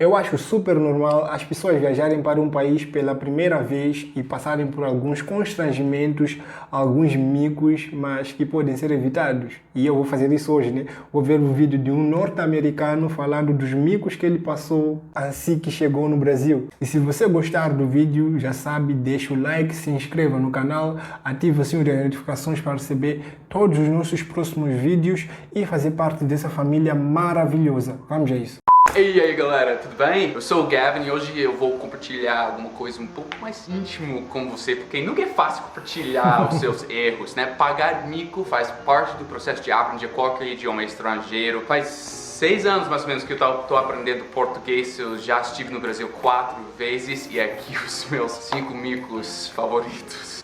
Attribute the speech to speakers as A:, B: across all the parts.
A: Eu acho super normal as pessoas viajarem para um país pela primeira vez e passarem por alguns constrangimentos, alguns micos, mas que podem ser evitados. E eu vou fazer isso hoje, né? Vou ver um vídeo de um norte-americano falando dos micos que ele passou assim que chegou no Brasil. E se você gostar do vídeo, já sabe, deixa o like, se inscreva no canal, ative o sininho de notificações para receber todos os nossos próximos vídeos e fazer parte dessa família maravilhosa. Vamos a isso.
B: E aí galera, tudo bem? Eu sou o Gavin e hoje eu vou compartilhar alguma coisa um pouco mais íntimo com você, porque nunca é fácil compartilhar os seus erros, né? Pagar mico faz parte do processo de aprender qualquer idioma estrangeiro. Faz 6 anos mais ou menos que eu tô aprendendo português, eu já estive no Brasil 4 vezes e aqui os meus 5 micos favoritos.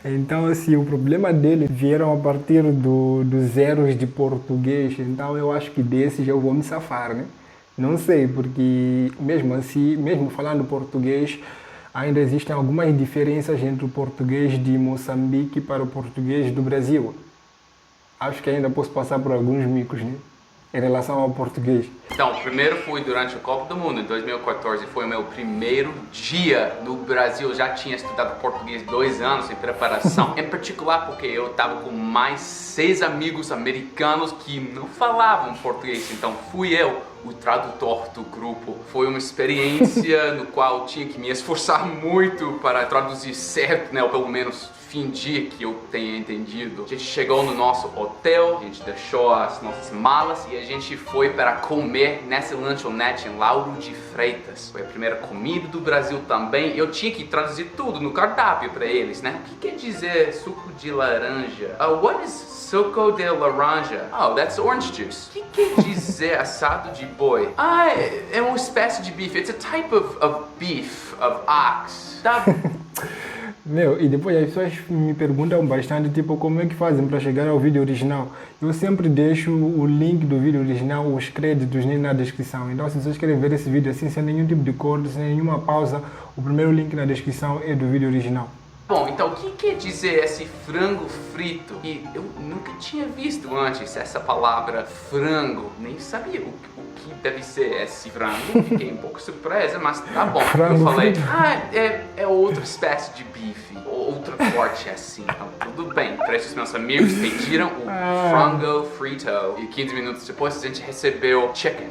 A: Então, assim, o problema dele vieram a partir dos erros de português, então eu acho que desses eu vou me safar, né? Não sei, porque mesmo assim, mesmo falando português, ainda existem algumas diferenças entre o português de Moçambique para o português do Brasil. Acho que ainda posso passar por alguns micos, né? Em relação ao português.
B: Então, primeiro fui durante a Copa do Mundo, em 2014, foi o meu primeiro dia no Brasil. Eu já tinha estudado português 2 anos em preparação, em particular porque eu estava com mais 6 amigos americanos que não falavam português, então fui eu o tradutor do grupo. Foi uma experiência no qual eu tinha que me esforçar muito para traduzir certo, né, ou pelo menos fingir que eu tenha entendido. A gente chegou no nosso hotel, a gente deixou as nossas malas e a gente foi para comer nessa lanchonete em Lauro de Freitas. Foi a primeira comida do Brasil também. Eu tinha que traduzir tudo no cardápio para eles, né? O que quer dizer suco de laranja? What is suco de laranja? Oh, that's orange juice. O que quer dizer assado de boi? É uma espécie de bife. It's a type of beef, of ox. Tá.
A: Meu, e depois as pessoas me perguntam bastante, tipo, como é que fazem para chegar ao vídeo original. Eu sempre deixo o link do vídeo original, os créditos, nem na descrição. Então, se vocês querem ver esse vídeo assim, sem nenhum tipo de corte, sem nenhuma pausa, o primeiro link na descrição é do vídeo original.
B: Bom, então o que quer dizer esse frango frito? E eu nunca tinha visto antes essa palavra frango, nem sabia o que deve ser esse frango. Fiquei um pouco surpresa, mas tá bom.
A: Frango
B: eu falei,
A: frito.
B: é outra espécie de bife, outra corte assim, então tudo bem. Três dos meus amigos pediram o frango frito e 15 minutos depois a gente recebeu chicken.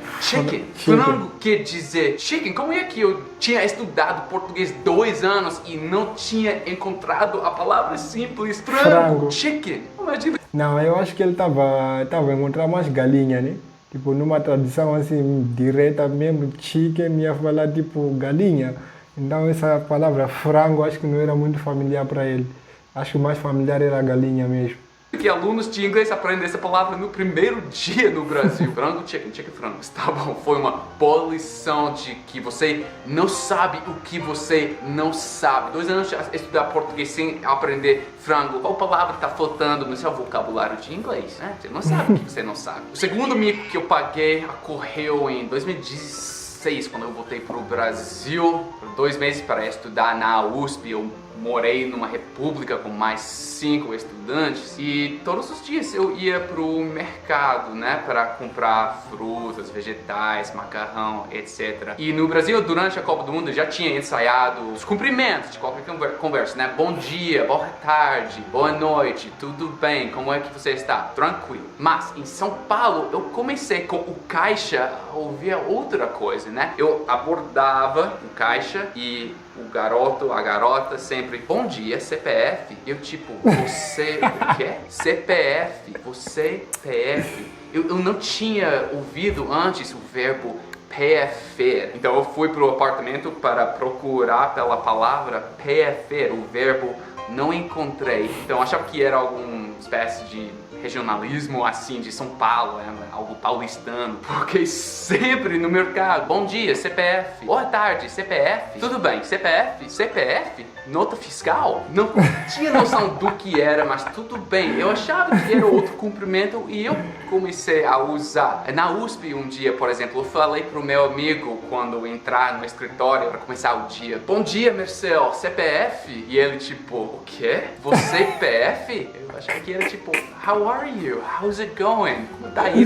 B: Frango quer dizer chicken? Como é que eu tinha estudado português 2 anos e não tinha encontrado a palavra simples frango. Chicken? Imagina.
A: Não, eu acho que ele tava encontrando mais galinha, né? Tipo, numa tradução assim, direta mesmo, chicken ia falar tipo galinha. Então essa palavra frango acho que não era muito familiar para ele. Acho que o mais familiar era a galinha mesmo.
B: Que alunos de inglês aprendem essa palavra no primeiro dia no Brasil. Frango, chicken, frango. Tá bom, foi uma boa lição de que você não sabe o que você não sabe. 2 anos de estudar português sem aprender frango. Qual palavra está faltando no seu vocabulário de inglês, né? Você não sabe o que você não sabe. O segundo mico que eu paguei ocorreu em 2016, quando eu voltei para o Brasil por 2 meses para estudar na USP. Eu morei numa república com mais 5 estudantes e todos os dias eu ia pro mercado, né, para comprar frutas, vegetais, macarrão, etc. E no Brasil, durante a Copa do Mundo, eu já tinha ensaiado os cumprimentos de qualquer conversa, né? Bom dia, boa tarde, boa noite, tudo bem, como é que você está? Tranquilo. Mas em São Paulo, eu comecei com o caixa a ouvir outra coisa, né? Eu abordava o caixa e o garoto, a garota sempre, bom dia, CPF. Eu tipo, você, o quê? CPF, você, PF. Eu não tinha ouvido antes o verbo PFer. Então eu fui pro apartamento para procurar pela palavra PFer, o verbo não encontrei. Então eu achava que era alguma espécie de regionalismo assim de São Paulo, algo paulistano, porque sempre no mercado, bom dia, CPF, boa tarde, CPF, tudo bem, CPF, nota fiscal, não tinha noção do que era, mas tudo bem, eu achava que era outro cumprimento e eu comecei a usar. Na USP um dia, por exemplo, eu falei pro meu amigo quando entrar no escritório para começar o dia, bom dia, Marcel, CPF, e ele tipo, o quê? Você PF? Eu achava que era tipo, how are you? How's it going? Como tá aí?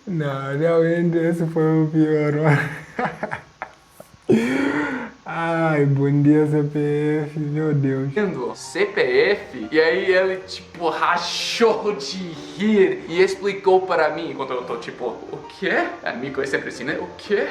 A: Não, realmente esse foi o pior, mano. Ai, bom dia, CPF, meu Deus.
B: CPF, e aí ele tipo rachou de rir e explicou para mim, enquanto eu tô tipo, o quê? Amigo é sempre assim, né? O quê?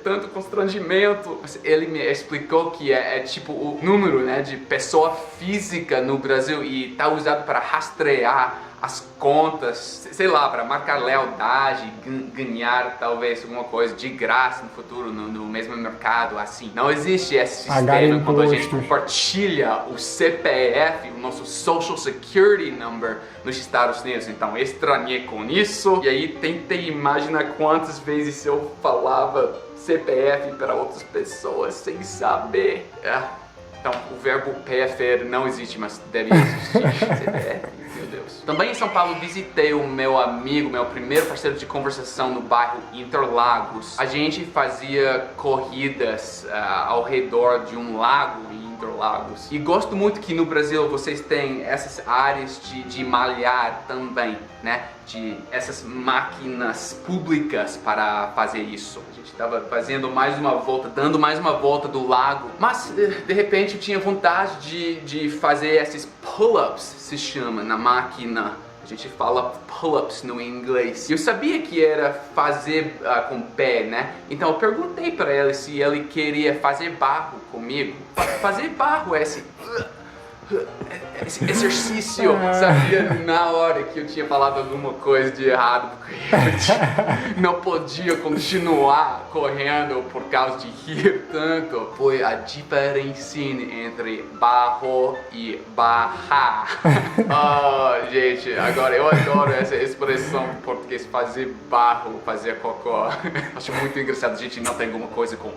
B: Tanto constrangimento. Mas ele me explicou que é tipo o número, né, de pessoa física no Brasil e tá usado para rastrear as contas, sei lá, para marcar lealdade, ganhar talvez alguma coisa de graça no futuro no mesmo mercado, assim. Não existe esse sistema quando a gente compartilha o CPF, o nosso Social Security Number nos Estados Unidos. Então estranhei com isso e aí tentei imaginar quantas vezes eu falava CPF para outras pessoas sem saber. Então o verbo PFR não existe, mas deve existir CPF. Meu Deus. Também em São Paulo visitei o meu amigo, meu primeiro parceiro de conversação no bairro Interlagos. A gente fazia corridas ao redor de um lago em Interlagos. E gosto muito que no Brasil vocês têm essas áreas de malhar também, né? De essas máquinas públicas para fazer isso. A gente estava fazendo mais uma volta, dando mais uma volta do lago, mas de repente eu tinha vontade de fazer esses pull-ups, se chama, na máquina. A gente fala pull-ups no inglês. E eu sabia que era fazer com o pé, né? Então eu perguntei para ele se ele queria fazer barro comigo. Fazer barro é esse exercício, sabia na hora que eu tinha falado alguma coisa de errado, porque eu não podia continuar correndo por causa de rir tanto. Foi a diferença entre barro e barrar. Oh, gente, agora eu adoro essa expressão em português, fazer barro, fazer cocô. Acho muito engraçado, a gente não tem alguma coisa com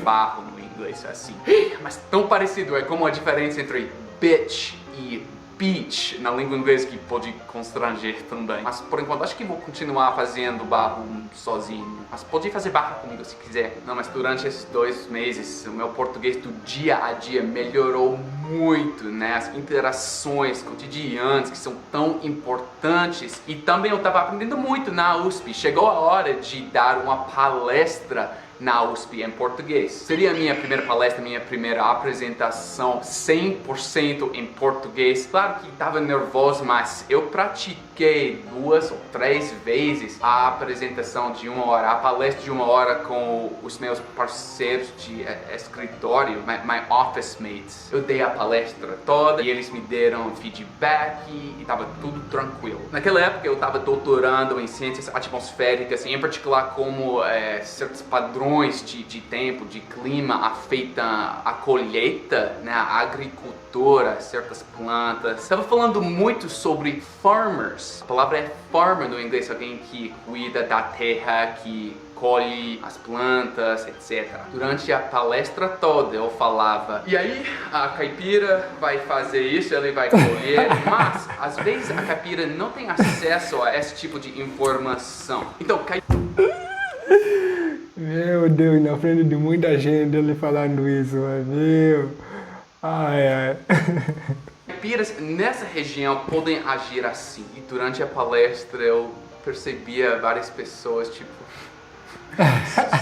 B: barro no inglês assim. Mas tão parecido, é como a diferença entre bitch e beach na língua inglesa, que pode constranger também. Mas por enquanto acho que vou continuar fazendo barro sozinho. Mas pode fazer barro comigo se quiser. Não, mas durante esses 2 meses o meu português do dia a dia melhorou muito, né? As interações cotidianas que são tão importantes. E também eu estava aprendendo muito na USP. Chegou a hora de dar uma palestra na USP em português. Seria a minha primeira palestra, minha primeira apresentação 100% em português. Claro que estava nervoso, mas eu pratiquei 2 ou 3 vezes a apresentação de 1 hora, a palestra de 1 hora com os meus parceiros de escritório, my office mates. Eu dei a palestra toda e eles me deram feedback e estava tudo tranquilo. Naquela época eu estava doutorando em ciências atmosféricas, em particular como certos padrões de tempo, de clima afetam a colheita, né, a agricultura, certas plantas. Estava falando muito sobre farmers. A palavra é farmer no inglês, alguém que cuida da terra, que colhe as plantas, etc. Durante a palestra toda eu falava, e aí a caipira vai fazer isso, ele vai colher, mas às vezes a caipira não tem acesso a esse tipo de informação. Então,
A: meu Deus, na frente de muita gente ele falando isso, meu. Ai, ai.
B: Caipiras nessa região podem agir assim. E durante a palestra eu percebia várias pessoas, tipo,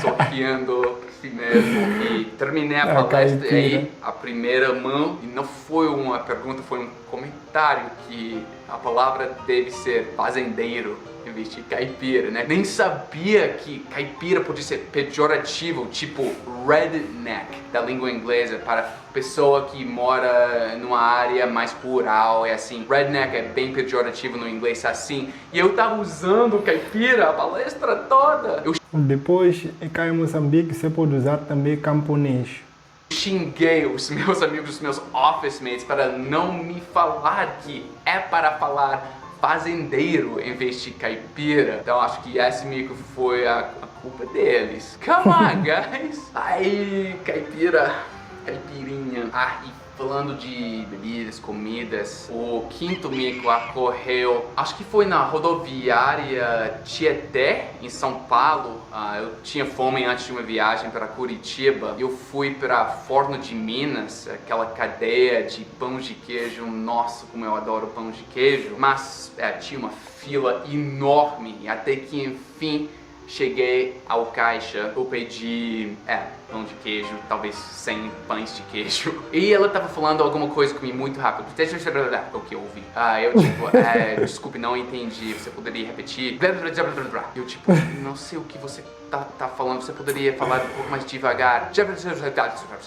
B: sorrindo pra si mesmo. E terminei a palestra e aí a primeira mão, e não foi uma pergunta, foi um comentário que a palavra deve ser fazendeiro em vez de caipira, né? Nem sabia que caipira podia ser pejorativo, tipo redneck da língua inglesa, para pessoa que mora numa área mais rural, é assim. Redneck é bem pejorativo no inglês, assim. E eu tava usando caipira a palestra toda.
A: Depois, cá em Moçambique, você pode usar também camponês.
B: Xinguei os meus amigos, os meus office mates para não me falar que é para falar fazendeiro em vez de caipira. Então acho que esse meio que foi a culpa deles. Come on, guys! Aí, caipirinha. E falando de bebidas, comidas, o quinto mico ocorreu, acho que foi na rodoviária Tietê, em São Paulo. Eu tinha fome antes de uma viagem para Curitiba. Eu fui para Forno de Minas, aquela cadeia de pão de queijo. Nossa, como eu adoro pão de queijo. Mas tinha uma fila enorme, até que enfim cheguei ao caixa, eu pedi, pão de queijo, talvez 100 pães de queijo. E ela tava falando alguma coisa comigo muito rápido. O que eu ouvi? Eu tipo, desculpe, não entendi, você poderia repetir? Eu tipo, não sei o que você tá falando, você poderia falar um pouco mais devagar?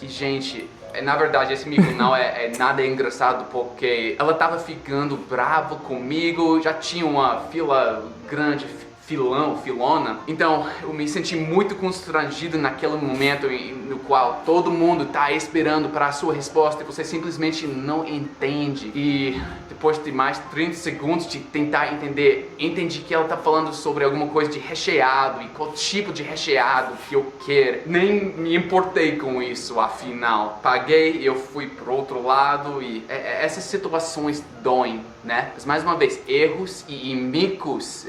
B: E gente, na verdade esse mico não é nada engraçado, porque ela tava ficando brava comigo, já tinha uma fila grande, filona. Então eu me senti muito constrangido naquele momento no qual todo mundo tá esperando para a sua resposta e você simplesmente não entende. E depois de mais 30 segundos de tentar entender, entendi que ela tá falando sobre alguma coisa de recheado e qual tipo de recheado que eu quero. Nem me importei com isso, afinal. Paguei, eu fui pro outro lado e essas situações doem, né? Mas mais uma vez, erros e micos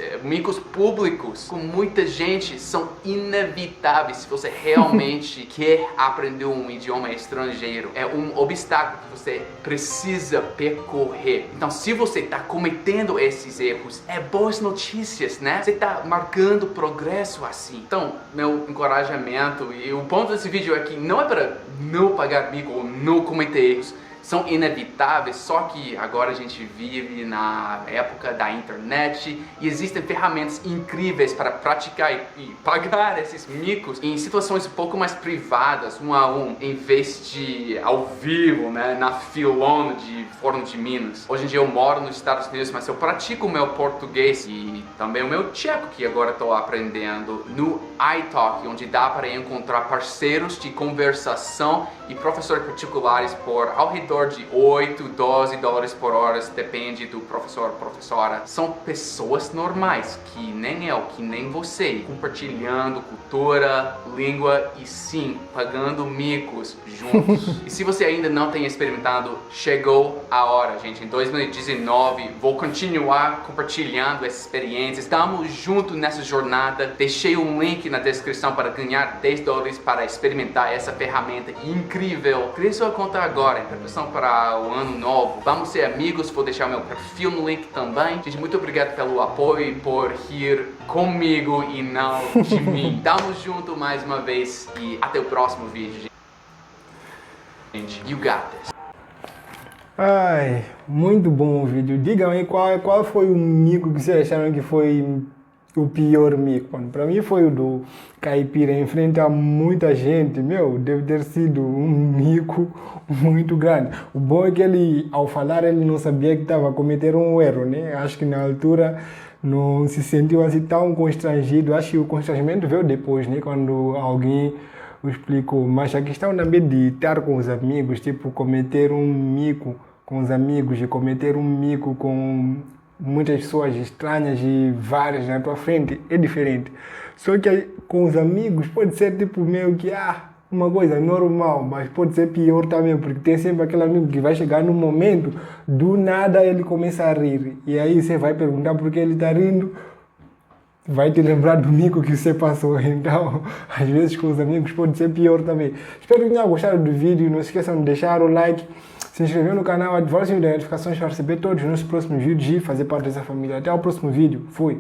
B: públicos com muita gente são inevitáveis se você realmente quer aprender um idioma estrangeiro. É um obstáculo que você precisa percorrer. Então, se você está cometendo esses erros, é boas notícias, né? Você está marcando progresso assim. Então, meu encorajamento e o ponto desse vídeo é que não é para não pagar mico ou não cometer erros. São inevitáveis, só que agora a gente vive na época da internet e existem ferramentas incríveis para praticar e pagar esses micos em situações um pouco mais privadas, 1 a 1, em vez de ao vivo, né, na filona de Forno de Minas. Hoje em dia eu moro nos Estados Unidos, mas eu pratico o meu português e também o meu tcheco, que agora estou aprendendo no iTalk, onde dá para encontrar parceiros de conversação e professores particulares por ao redor de 8, 12 dólares por hora, depende do professor ou professora. São pessoas normais, que nem eu, que nem você, compartilhando cultura, língua e sim, pagando micos juntos. E se você ainda não tem experimentado, chegou a hora, gente. Em 2019, vou continuar compartilhando essas experiências. Estamos juntos nessa jornada. Deixei um link na descrição para ganhar 10 dólares para experimentar essa ferramenta incrível. Crie sua conta agora, em preparação para o ano novo. Vamos ser amigos, vou deixar meu perfil no link também. Gente, muito obrigado pelo apoio e por rir comigo e não de mim. Tamo junto mais uma vez e até o próximo vídeo, gente. You got this.
A: Ai, muito bom o vídeo. Digam aí qual foi o mico que vocês acharam que foi o pior mico. Para mim foi o do caipira em frente a muita gente. Meu, deve ter sido um mico muito grande. O bom é que ele, ao falar, ele não sabia que estava a cometer um erro, né? Acho que na altura não se sentiu assim tão constrangido. Acho que o constrangimento veio depois, né? Quando alguém o explicou. Mas a questão também de estar com os amigos, tipo, cometer um mico com os amigos e cometer um mico com muitas pessoas estranhas e várias na tua frente, é diferente. Só que com os amigos pode ser tipo meio que uma coisa normal, mas pode ser pior também, porque tem sempre aquele amigo que vai chegar num momento, do nada ele começa a rir. E aí você vai perguntar por que ele está rindo, vai te lembrar do mico que você passou. Então, às vezes com os amigos pode ser pior também. Espero que tenham gostado do vídeo, não se esqueçam de deixar o like, se inscrever no canal, ativar o sininho de notificações para receber todos os nossos próximos vídeos e fazer parte dessa família. Até o próximo vídeo. Fui!